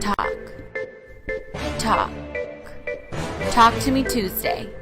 Talk. Talk. Talk to me Tuesday.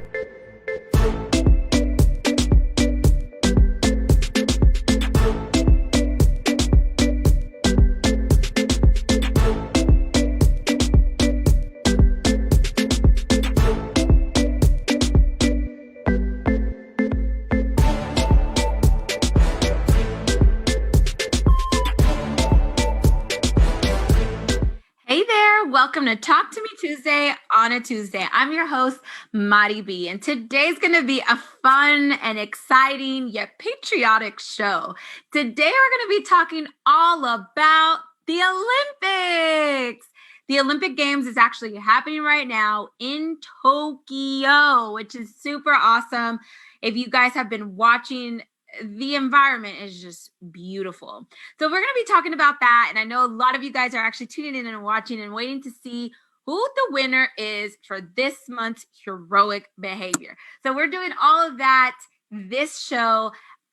Hey there, welcome to Talk to Me Tuesday on a Tuesday. I'm your host, Madi B, and today's going to be a fun and exciting yet patriotic show. Today we're going to be talking all about the Olympics. The Olympic Games is actually happening right now in Tokyo, which is super awesome. If you guys have been watching, the environment is just beautiful. So we're going to be talking about that. And I know a lot of you guys are actually tuning in and watching and waiting to see who the winner is for this month's heroic behavior. So we're doing all of that this show,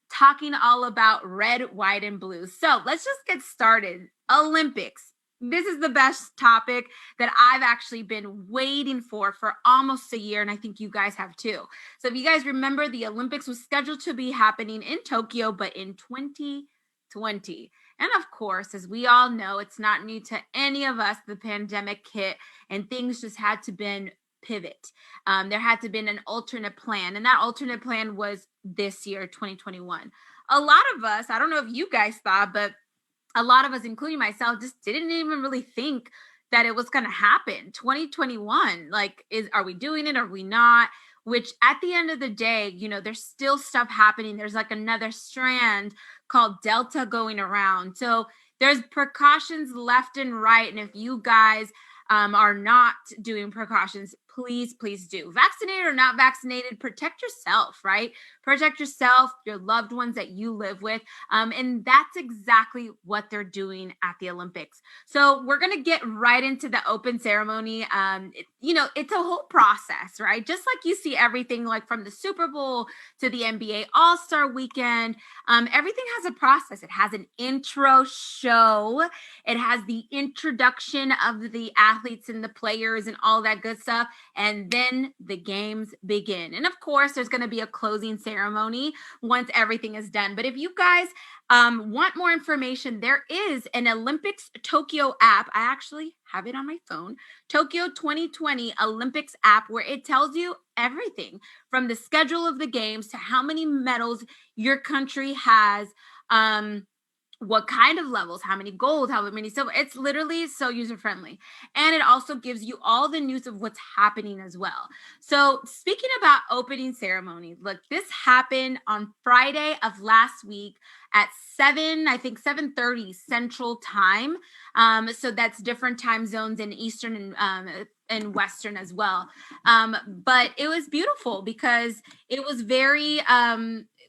talking all about red, white, and blue. So let's just get started. Olympics. This is the best topic that I've actually been waiting for almost a year, and I think you guys have too. So if you guys remember, the Olympics was scheduled to be happening in Tokyo, but in 2020. And of course, as we all know, it's not new to any of us, the pandemic hit, and things just had to been pivot. There had to been an alternate plan, and that alternate plan was this year, 2021. A lot of us, I don't know if you guys thought, but a lot of us, including myself, just didn't even really think that it was going to happen. 2021, are we doing it? Are we not? Which at the end of the day, there's still stuff happening. There's like another strand called Delta going around. So there's precautions left and right. And if you guys are not doing precautions, please do. Vaccinated or not vaccinated, protect yourself, right? Protect yourself, your loved ones that you live with. And that's exactly what they're doing at the Olympics. So we're going to get right into the open ceremony. It's a whole process, right? Just like you see everything like from the Super Bowl to the NBA All-Star Weekend, everything has a process. It has an intro show. It has the introduction of the athletes and the players and all that good stuff. And then the games begin. And of course, there's going to be a closing ceremony once everything is done. But if you guys want more information, there is an Olympics Tokyo app. I actually have it on my phone. Tokyo 2020 Olympics app, where it tells you everything from the schedule of the games to how many medals your country has, what kind of levels, how many gold, how many silver. It's literally so user-friendly. And it also gives you all the news of what's happening as well. So speaking about opening ceremony, look, this happened on Friday of last week at 7:30 Central Time. So that's different time zones in Eastern and Western as well. But it was beautiful because it was very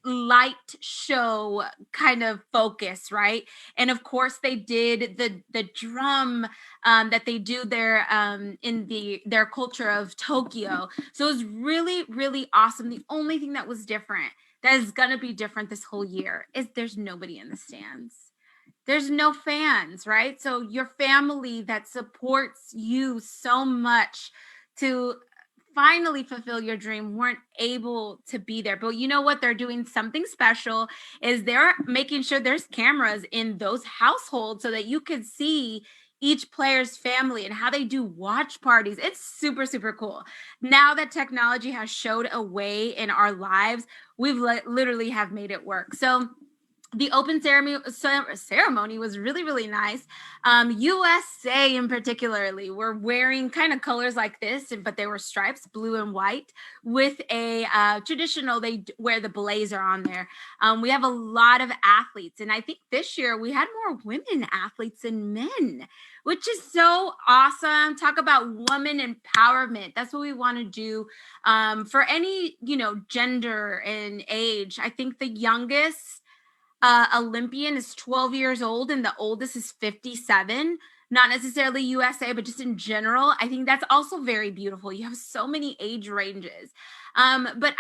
light show kind of focus, right? And of course they did the drum that they do there in their culture of Tokyo. So it was really, really awesome. The only thing that was different, that is going to be different this whole year, is there's nobody in the stands. There's no fans, right? So your family that supports you so much to finally fulfill your dream weren't able to be there. But you know what? They're doing something special, is they're making sure there's cameras in those households so that you can see each player's family and how they do watch parties. It's super, super cool. Now that technology has showed a way in our lives, we've literally have made it work. So the open ceremony was really, really nice. USA in particularly were wearing kind of colors like this, but they were stripes, blue and white, with a traditional, they wear the blazer on there. We have a lot of athletes, and I think this year we had more women athletes than men, which is so awesome. Talk about woman empowerment. That's what we want to do for any, gender and age. I think the youngest Olympian is 12 years old and the oldest is 57. Not necessarily USA, but just in general. I think that's also very beautiful. You have so many age ranges. But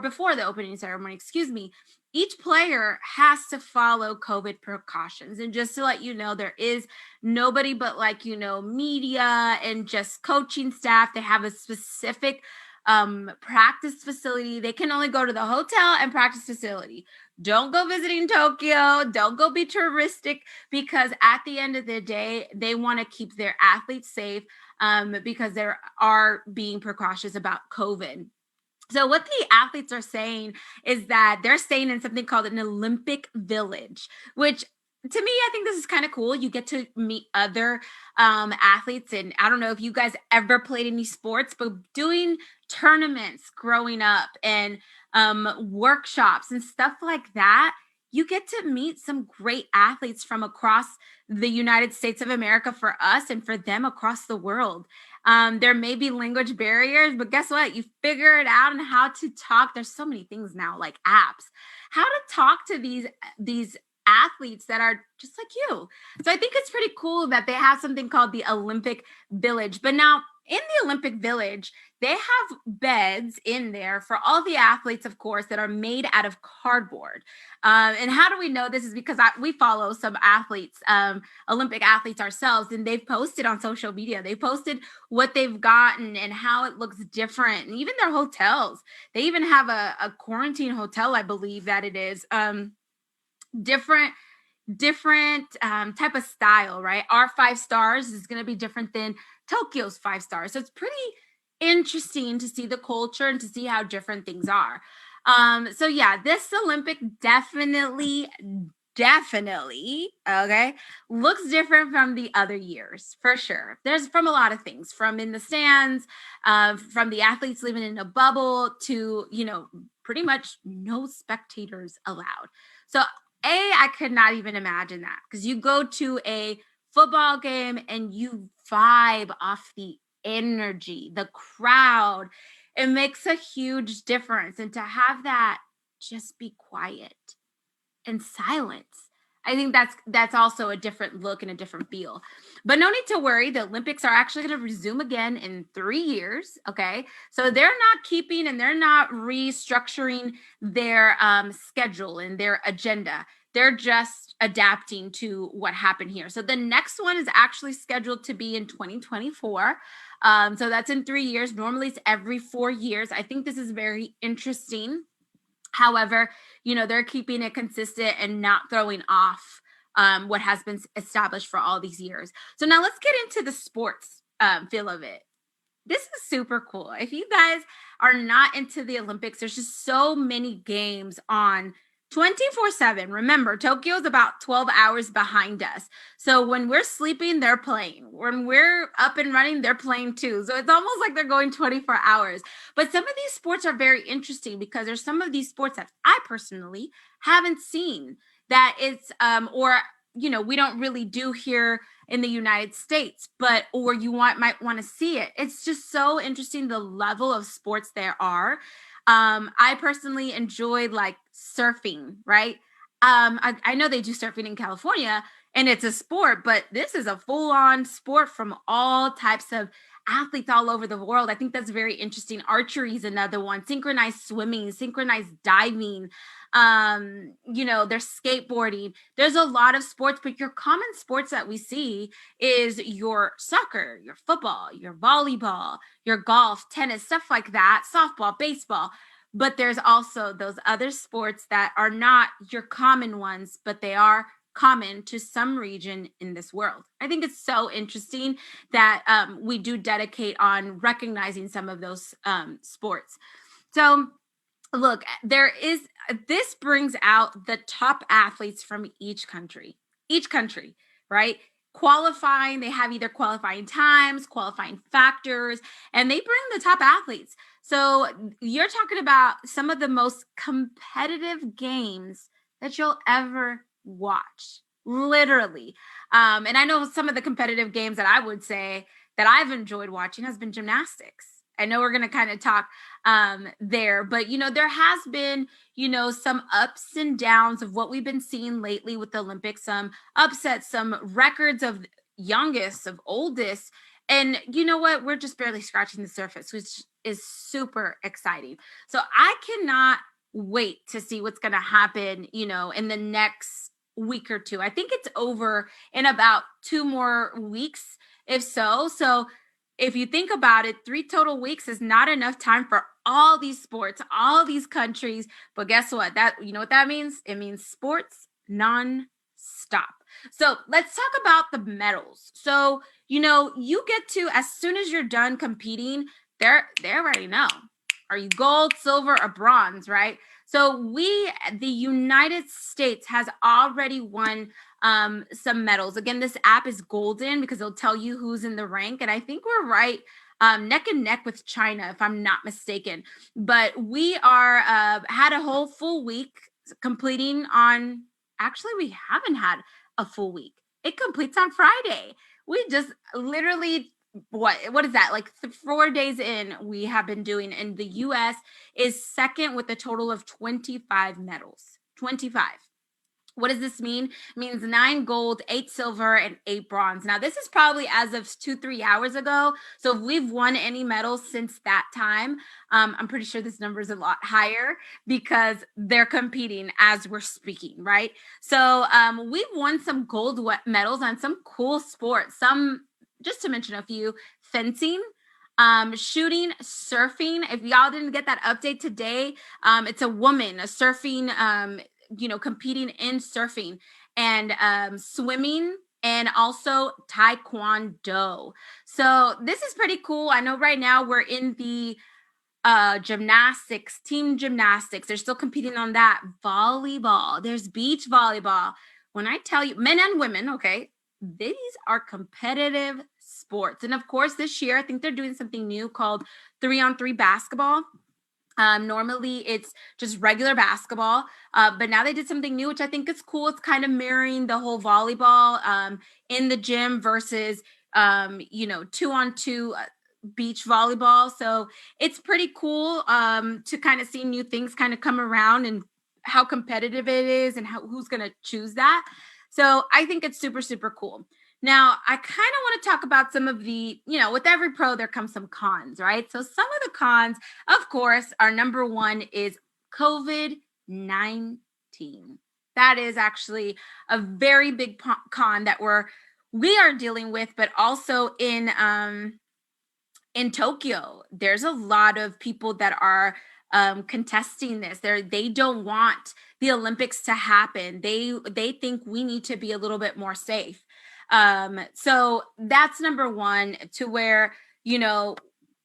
before the opening ceremony, excuse me, each player has to follow COVID precautions. And just to let you know, there is nobody but, like, media and just coaching staff. They have a specific practice facility. They can only go to the hotel and practice facility. Don't go visiting Tokyo. Don't go be touristic, because at the end of the day, they want to keep their athletes safe, because they are being precautious about COVID. So what the athletes are saying is that they're staying in something called an Olympic Village, which, to me, I think this is kind of cool. You get to meet other athletes. And I don't know if you guys ever played any sports, but doing tournaments growing up and workshops and stuff like that, you get to meet some great athletes from across the United States of America for us, and for them across the world. There may be language barriers, but guess what? You figure it out, and how to talk. There's so many things now, like apps, how to talk to these athletes that are just like you. So I think it's pretty cool that they have something called the Olympic Village. But now, in the Olympic Village, they have beds in there for all the athletes, of course, that are made out of cardboard. And how do we know this? Is because we follow some athletes, Olympic athletes ourselves, and they've posted on social media. They posted what they've gotten and how it looks different, and even their hotels. They even have a quarantine hotel, I believe that it is. Different type of style, right? Our 5 stars is going to be different than Tokyo's 5 stars. So it's pretty interesting to see the culture and to see how different things are. So yeah, this Olympic definitely, okay, looks different from the other years, for sure. There's from a lot of things, from in the stands, from the athletes living in a bubble, to, pretty much no spectators allowed. So I could not even imagine that, because you go to a football game and you vibe off the energy, the crowd. It makes a huge difference. And to have that just be quiet and silence, I think that's also a different look and a different feel. But no need to worry. The Olympics are actually going to resume again in 3 years. Okay. So they're not keeping and they're not restructuring their schedule and their agenda. They're just adapting to what happened here. So the next one is actually scheduled to be in 2024. So that's in 3 years. Normally it's every 4 years. I think this is very interesting. However, they're keeping it consistent and not throwing off what has been established for all these years. So now let's get into the sports feel of it. This is super cool. If you guys are not into the Olympics, there's just so many games on 24/7. Remember, Tokyo is about 12 hours behind us. So when we're sleeping, they're playing. When we're up and running, they're playing too. So it's almost like they're going 24 hours. But some of these sports are very interesting, because there's some of these sports that I personally haven't seen, that it's or we don't really do here in the United States, but or you might want to see it. It's just so interesting, the level of sports there are. I personally enjoy, like, surfing, right? I know they do surfing in California and it's a sport, but this is a full on sport from all types of athletes all over the world. I think that's very interesting. Archery is another one, synchronized swimming, synchronized diving, there's skateboarding. There's a lot of sports, but your common sports that we see is your soccer, your football, your volleyball, your golf, tennis, stuff like that, softball, baseball. But there's also those other sports that are not your common ones, but they are common to some region in this world. I think it's so interesting that we do dedicate on recognizing some of those sports. So look, this brings out the top athletes from each country, right? Qualifying, they have either qualifying times, qualifying factors, and they bring the top athletes. So you're talking about some of the most competitive games that you'll ever watch, literally. And I know some of the competitive games that I would say that I've enjoyed watching has been gymnastics. I know we're going to kind of talk there, but there has been some ups and downs of what we've been seeing lately with the Olympics, some upsets, some records of youngest, of oldest. And you know what? We're just barely scratching the surface, which is super exciting. So I cannot wait to see what's going to happen, in the next week or two. I think it's over in about 2 more weeks, if so. So if you think about it, 3 total weeks is not enough time for all these sports, all these countries. But guess what? You know what that means? It means sports non-stop. So let's talk about the medals. So, you get to, as soon as you're done competing, they already know. Are you gold, silver, or bronze, right? So the United States has already won some medals. Again, this app is golden because it'll tell you who's in the rank. And I think we're right neck and neck with China, if I'm not mistaken. But we are had a whole full week completing on, actually, we haven't had a full week. It completes on Friday. We just literally, what is that, like 4 days in, we have been doing, and the US is second with a total of 25 medals. 25. What does this mean? It means 9 gold, 8 silver, and 8 bronze. Now, this is probably as of 2-3 hours ago. So if we've won any medals since that time, I'm pretty sure this number is a lot higher because they're competing as we're speaking, right? So we've won some gold medals on some cool sports. Some, just to mention a few: fencing, shooting, surfing. If y'all didn't get that update today, it's a woman, a surfing, competing in surfing, and swimming, and also taekwondo. So this is pretty cool. I know right now we're in the gymnastics, team gymnastics. They're still competing on that. Volleyball. There's beach volleyball. When I tell you, men and women, okay, these are competitive sports. And of course, this year, I think they're doing something new called 3-on-3 basketball. Normally it's just regular basketball, but now they did something new, which I think is cool. It's kind of mirroring the whole volleyball in the gym versus 2-on-2 beach volleyball. So it's pretty cool to kind of see new things kind of come around, and how competitive it is, and who's going to choose that. So I think it's super, super cool. Now, I kind of want to talk about some of the, with every pro, there comes some cons, right? So some of the cons, of course, our number one is COVID-19. That is actually a very big con that we are dealing with, but also in Tokyo, there's a lot of people that are contesting this. They don't want the Olympics to happen. They think we need to be a little bit more safe. So that's number one, to where,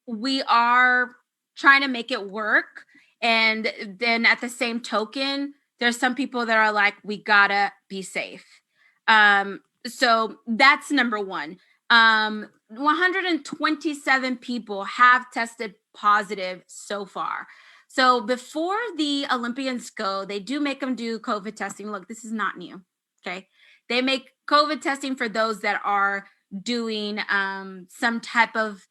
we are trying to make it work. And then at the same token, there's some people that are like, we gotta be safe. So that's number one. 127 people have tested positive so far. So before the Olympians go, they do make them do COVID testing. Look, this is not new. Okay. They make COVID testing for those that are doing some type of,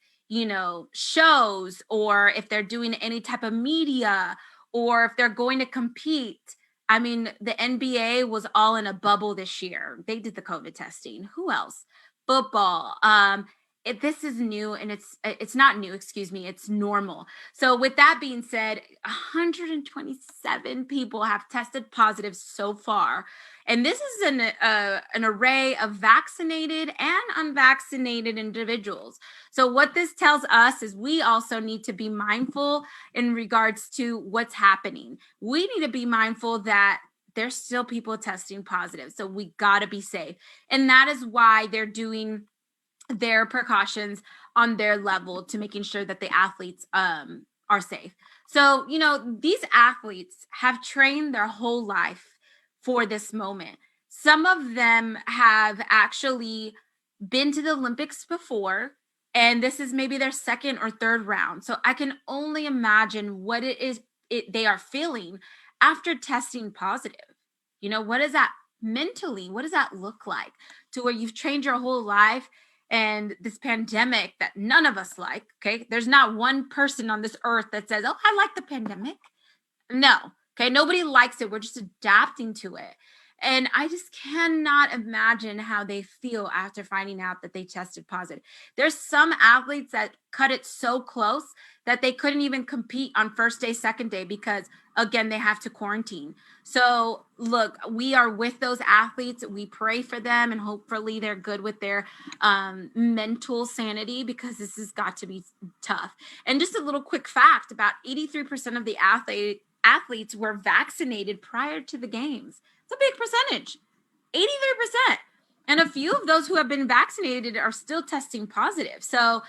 shows, or if they're doing any type of media, or if they're going to compete. I mean, the NBA was all in a bubble this year. They did the COVID testing. Who else? Football. This is new, and it's not new, excuse me, it's normal. So with that being said, 127 people have tested positive so far. And this is an array of vaccinated and unvaccinated individuals. So what this tells us is we also need to be mindful in regards to what's happening. We need to be mindful that there's still people testing positive. So we got to be safe. And that is why they're doing their precautions on their level to making sure that the athletes are safe. So, these athletes have trained their whole life for this moment. Some of them have actually been to the Olympics before, and this is maybe their second or third round. So I can only imagine what it is they are feeling after testing positive. What is that mentally? What does that look like, to where you've trained your whole life, and this pandemic that none of us like, okay? There's not one person on this earth that says, oh, I like the pandemic. No, okay? Nobody likes it. We're just adapting to it. And I just cannot imagine how they feel after finding out that they tested positive. There's some athletes that cut it so close that they couldn't even compete on first day, second day, because again, they have to quarantine. So look, we are with those athletes. We pray for them and hopefully they're good with their mental sanity, because this has got to be tough. And just a little quick fact, about 83% of the athletes were vaccinated prior to the games. It's a big percentage, 83%. And a few of those who have been vaccinated are still testing positive. So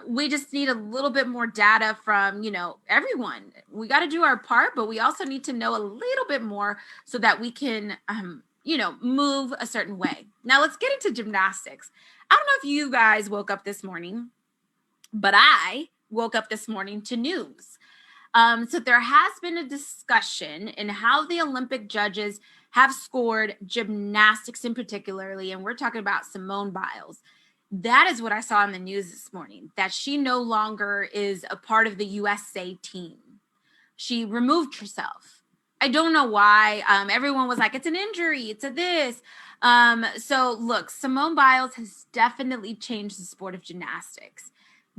we just need a little bit more data from, everyone. We got to do our part, but we also need to know a little bit more so that we can, move a certain way. Now let's get into gymnastics. I don't know if you guys woke up this morning, but I woke up this morning to news. So there has been a discussion in how the Olympic judges have scored gymnastics in particularly, and we're talking about Simone Biles. That is what I saw in the news this morning, that she no longer is a part of the USA team. She removed herself. I don't know why. Everyone was like, it's an injury, it's a this. So look, Simone Biles has definitely changed the sport of gymnastics,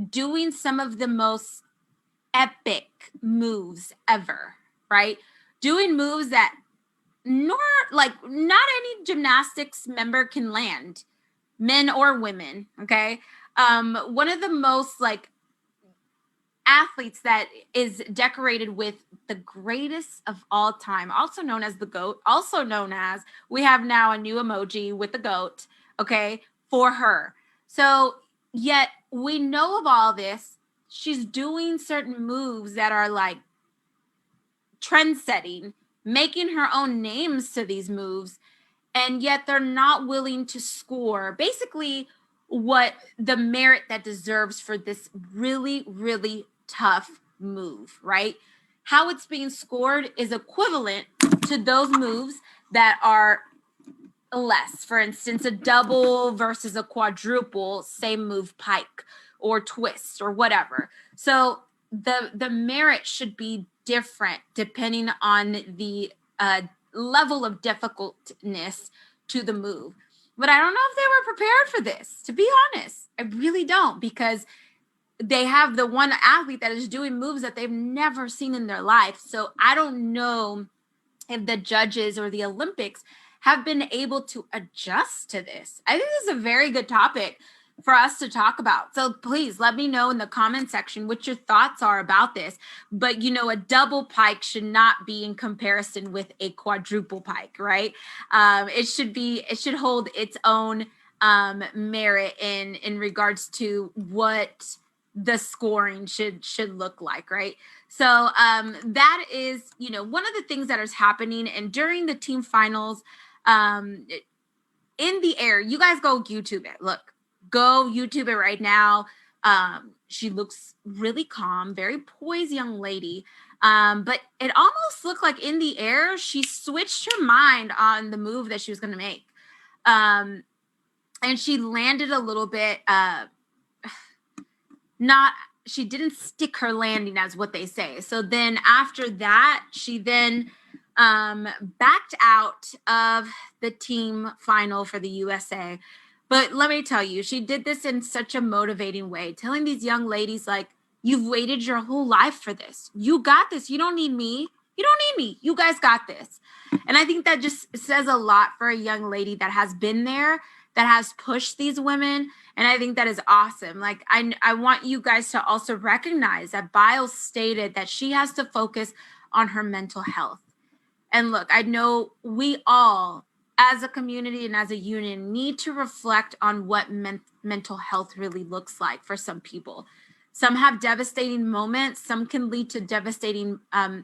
doing some of the most epic moves ever, right? Doing moves that not any gymnastics member can land, men or women, okay? One of the most athletes that is decorated with the greatest of all time, also known as the GOAT, also known as, we have now a new emoji with the GOAT, okay, for her. So yet we know of all this. She's doing certain moves that are like trend setting, making her own names to these moves, and yet they're not willing to score basically what the merit that deserves for this really, really tough move, right? How it's being scored is equivalent to those moves that are less. For instance, a double versus a quadruple, same move, pike or twist or whatever. So the merit should be different depending on the level of difficultness to the move. But I don't know if they were prepared for this, to be honest. I really don't, because they have the one athlete that is doing moves that they've never seen in their life. So I don't know if the judges or the Olympics have been able to adjust to this. I think this is a very good topic for us to talk about. So please let me know in the comment section what your thoughts are about this. But a double pike should not be in comparison with a quadruple pike, right? It should hold its own merit in regards to what the scoring should look like, right? So that is, one of the things that is happening. And during the team finals, in the air, you guys go YouTube it. Look, go YouTube it right now. She looks really calm, very poised young lady. But it almost looked like in the air, she switched her mind on the move that she was going to make. And she landed a little bit, she didn't stick her landing, as what they say. So then after that, she then backed out of the team final for the USA. But let me tell you, she did this in such a motivating way, telling these young ladies, like, you've waited your whole life for this. You got this. You don't need me. You don't need me. You guys got this. And I think that just says a lot for a young lady that has been there, that has pushed these women. And I think that is awesome. Like, I want you guys to also recognize that Biles stated that she has to focus on her mental health. And look, I know we all, as a community and as a union, need to reflect on what mental health really looks like for some people. Some have devastating moments. Some can lead to devastating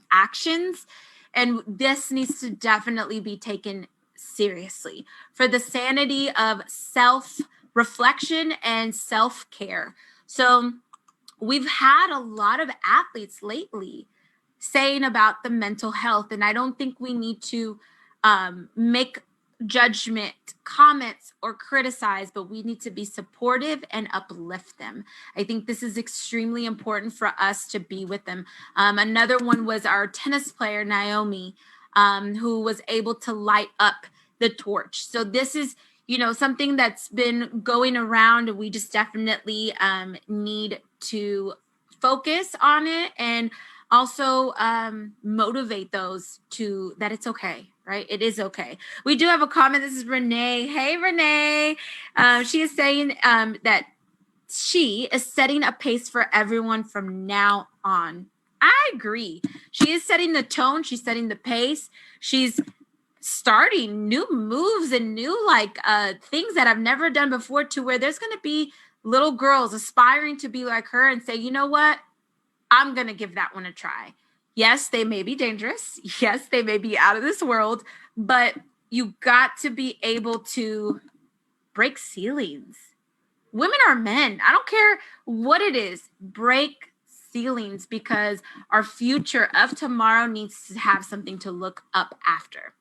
actions. And this needs to definitely be taken seriously for the sanity of self-reflection and self-care. So we've had a lot of athletes lately saying about the mental health, and I don't think we need to make judgment comments or criticize, but we need to be supportive and uplift them. I think this is extremely important for us to be with them. Another one was our tennis player, Naomi. who was able to light up the torch. So this is, something that's been going around. We just definitely need to focus on it and also motivate those to that it's okay, right? It is okay. We do have a comment. This is Renee. Hey, Renee. She is saying that she is setting a pace for everyone from now on. I agree. She is setting the tone. She's setting the pace. She's starting new moves and new things that I've never done before, to where there's going to be little girls aspiring to be like her and say, you know what? I'm going to give that one a try. Yes, they may be dangerous. Yes, they may be out of this world, but you got to be able to break ceilings. Women or men, I don't care what it is, break ceilings, because our future of tomorrow needs to have something to look up after.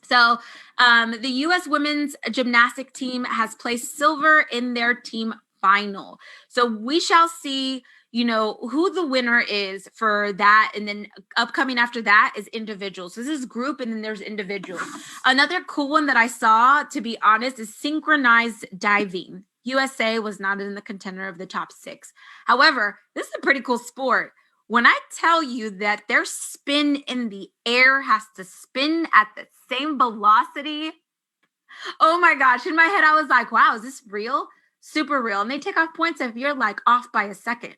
So the U.S. women's gymnastic team has placed silver in their team final. So we shall see, who the winner is for that. And then upcoming after that is individuals. So this is group, and then there's individuals. Another cool one that I saw, to be honest, is synchronized diving. USA was not in the contender of the top 6. However, this is a pretty cool sport. When I tell you that their spin in the air has to spin at the same velocity, oh my gosh, in my head, I was like, wow, is this real? Super real. And they take off points if you're like off by a second.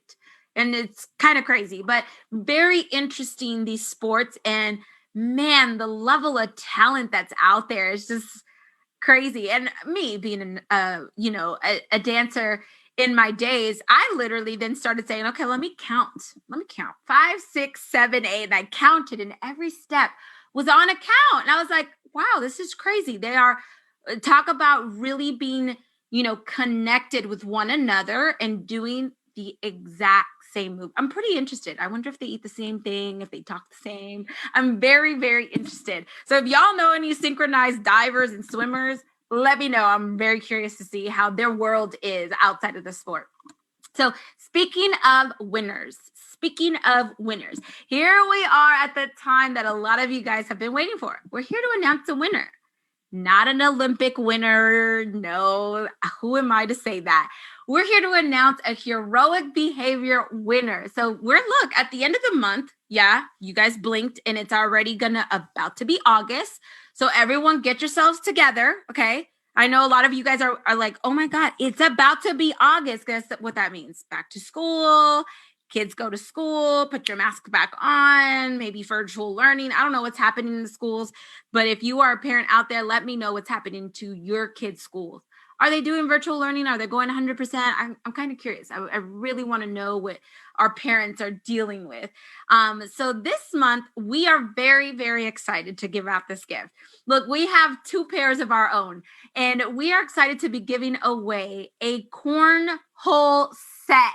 And it's kind of crazy, but very interesting, these sports. And man, the level of talent that's out there is just crazy. And me being a dancer in my days, I literally then started saying, okay, let me count 5, 6, 7, 8. And I counted, and every step was on a count. And I was like, wow, this is crazy. They are, talk about really being, connected with one another and doing the exact same move. I'm pretty interested. I wonder if they eat the same thing, if they talk the same. I'm very, very interested. So if y'all know any synchronized divers and swimmers, let me know. I'm very curious to see how their world is outside of the sport. So speaking of winners, here we are at the time that a lot of you guys have been waiting for. We're here to announce a winner. Not an Olympic winner. No, who am I to say that? We're here to announce a heroic behavior winner. So look, at the end of the month, yeah, you guys blinked and it's already about to be August. So everyone get yourselves together, okay? I know a lot of you guys are like, oh my God, it's about to be August. Guess what that means? Back to school. Kids go to school, put your mask back on, maybe virtual learning. I don't know what's happening in the schools, but if you are a parent out there, let me know what's happening to your kids' schools. Are they doing virtual learning? Are they going 100%? I'm kind of curious. I really want to know what our parents are dealing with. So this month, we are very, very excited to give out this gift. Look, we have 2 pairs of our own, and we are excited to be giving away a cornhole set.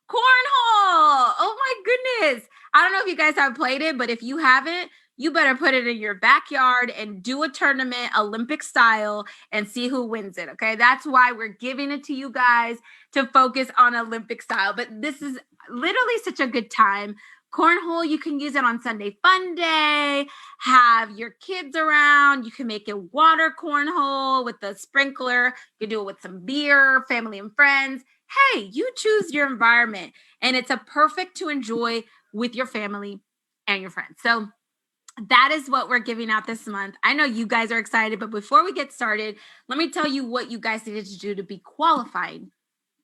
Cornhole! Oh my goodness. I don't know if you guys have played it, but if you haven't, you better put it in your backyard and do a tournament, Olympic style, and see who wins it. Okay. That's why we're giving it to you guys, to focus on Olympic style. But this is literally such a good time. Cornhole, you can use it on Sunday Fun Day, have your kids around. You can make it water cornhole with the sprinkler. You can do it with some beer, family and friends. Hey, you choose your environment, and it's a perfect to enjoy with your family and your friends. So that is what we're giving out this month. I know you guys are excited, but before we get started, let me tell you what you guys needed to do to be qualified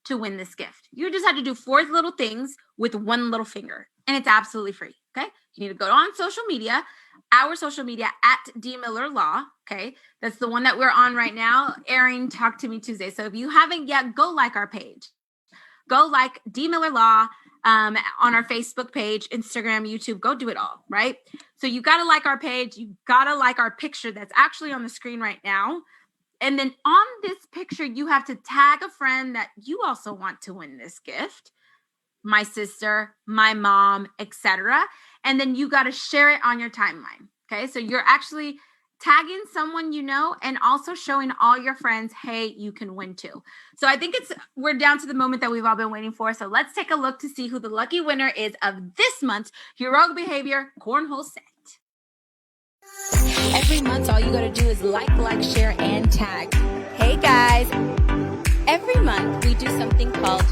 to win this gift. You just had to do 4 little things with 1 little finger, and it's absolutely free. Okay. You need to go on social media, our social media at D Miller Law. Okay. That's the one that we're on right now, airing Talk to Me Tuesday. So if you haven't yet, go like our page. Go like D Miller Law on our Facebook page, Instagram, YouTube. Go do it all, right? So you got to like our page. You got to like our picture that's actually on the screen right now. And then on this picture, you have to tag a friend that you also want to win this gift. My sister, my mom, etc. And then you got to share it on your timeline. Okay. So you're actually tagging someone you know, and also showing all your friends, hey, you can win too. So I think we're down to the moment that we've all been waiting for. So let's take a look to see who the lucky winner is of this month's Heroic Behavior Cornhole Set. Every month, all you gotta do is like, share, and tag. Hey guys, every month we do something called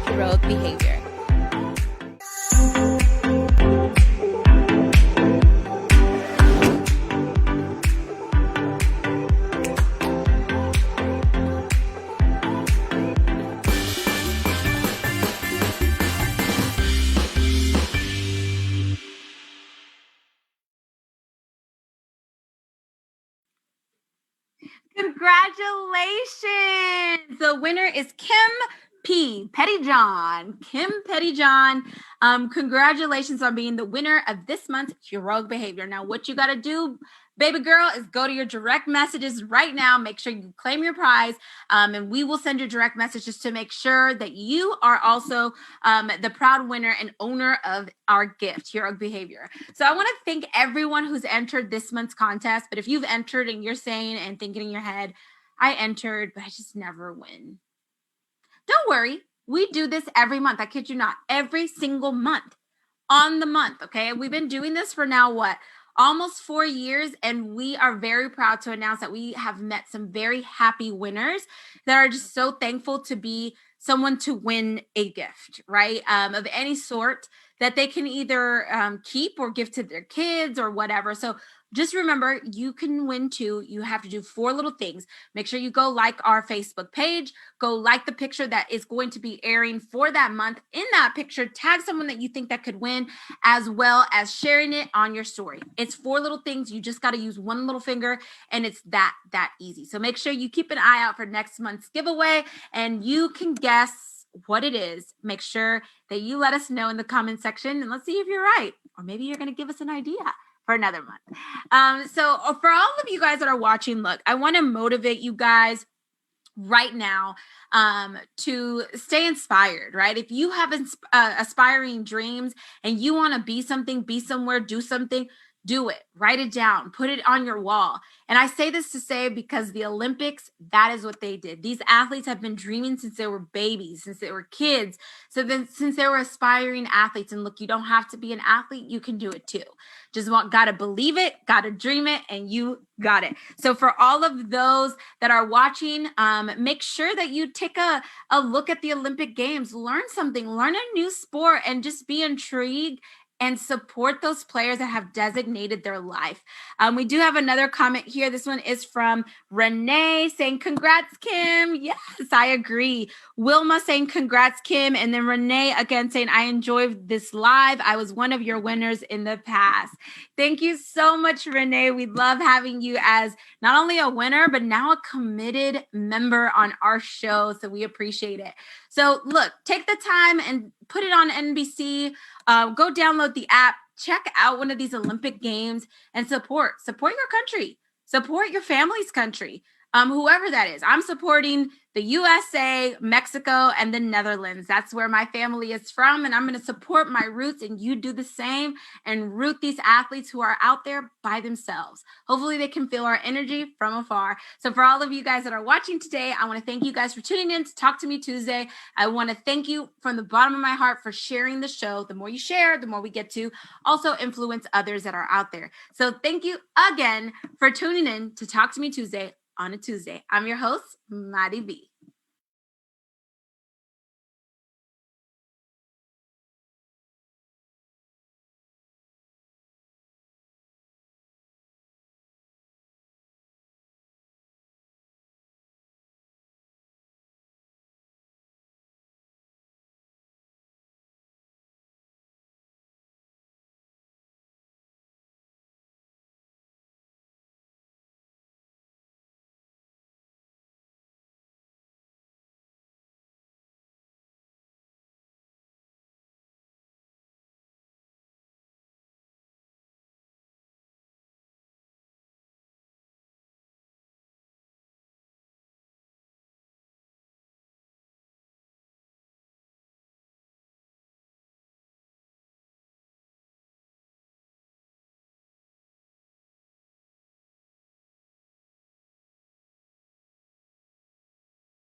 heroic behavior. Congratulations! The winner is Kim Pettyjohn. Kim Pettyjohn, congratulations on being the winner of this month's heroic behavior. Now, what you got to do, baby girl, is go to your direct messages right now. Make sure you claim your prize, and we will send you direct messages to make sure that you are also the proud winner and owner of our gift, heroic behavior. So I want to thank everyone who's entered this month's contest. But if you've entered and you're saying and thinking in your head, I entered, but I just never win. Don't worry. We do this every month. I kid you not. Every single month on the month. Okay. We've been doing this for now, what? Almost 4 years. And we are very proud to announce that we have met some very happy winners that are just so thankful to be someone to win a gift, right? Of any sort that they can either keep or give to their kids or whatever. So just remember, you can win too. You have to do 4 little things. Make sure you go like our Facebook page, go like the picture that is going to be airing for that month. In that picture, tag someone that you think that could win, as well as sharing it on your story. It's 4 little things. You just got to use one little finger, and it's that easy. So make sure you keep an eye out for next month's giveaway, and you can guess what it is. Make sure that you let us know in the comment section, and let's see if you're right, or maybe you're going to give us an idea for another month. So for all of you guys that are watching, look, I want to motivate you guys right now to stay inspired, right? If you have aspiring dreams and you want to be something, be somewhere, do something, do it. Write it down, put it on your wall. And I say this to say because the Olympics, that is what they did. These athletes have been dreaming since they were babies, since they were kids. So then since they were aspiring athletes, and look, you don't have to be an athlete, you can do it too. Just gotta believe it, gotta dream it, and you got it. So for all of those that are watching, make sure that you take a look at the Olympic Games, learn something, learn a new sport, and just be intrigued and support those players that have designated their life. We do have another comment here. This one is from Renee saying, congrats, Kim. Yes, I agree. Wilma saying, congrats, Kim. And then Renee again saying, I enjoyed this live. I was one of your winners in the past. Thank you so much, Renee. We love having you as not only a winner, but now a committed member on our show. So we appreciate it. So look, take the time and put it on NBC. Go download the app, check out one of these Olympic Games, and support your country, support your family's country, whoever that is. I'm supporting the USA, Mexico, and the Netherlands. That's where my family is from, and I'm going to support my roots, and you do the same and root these athletes who are out there by themselves. Hopefully they can feel our energy from afar. So for all of you guys that are watching today, I want to thank you guys for tuning in to Talk to Me Tuesday. I want to thank you from the bottom of my heart for sharing the show. The more you share, the more we get to also influence others that are out there. So thank you again for tuning in to Talk to Me Tuesday on a Tuesday. I'm your host, Maddie B.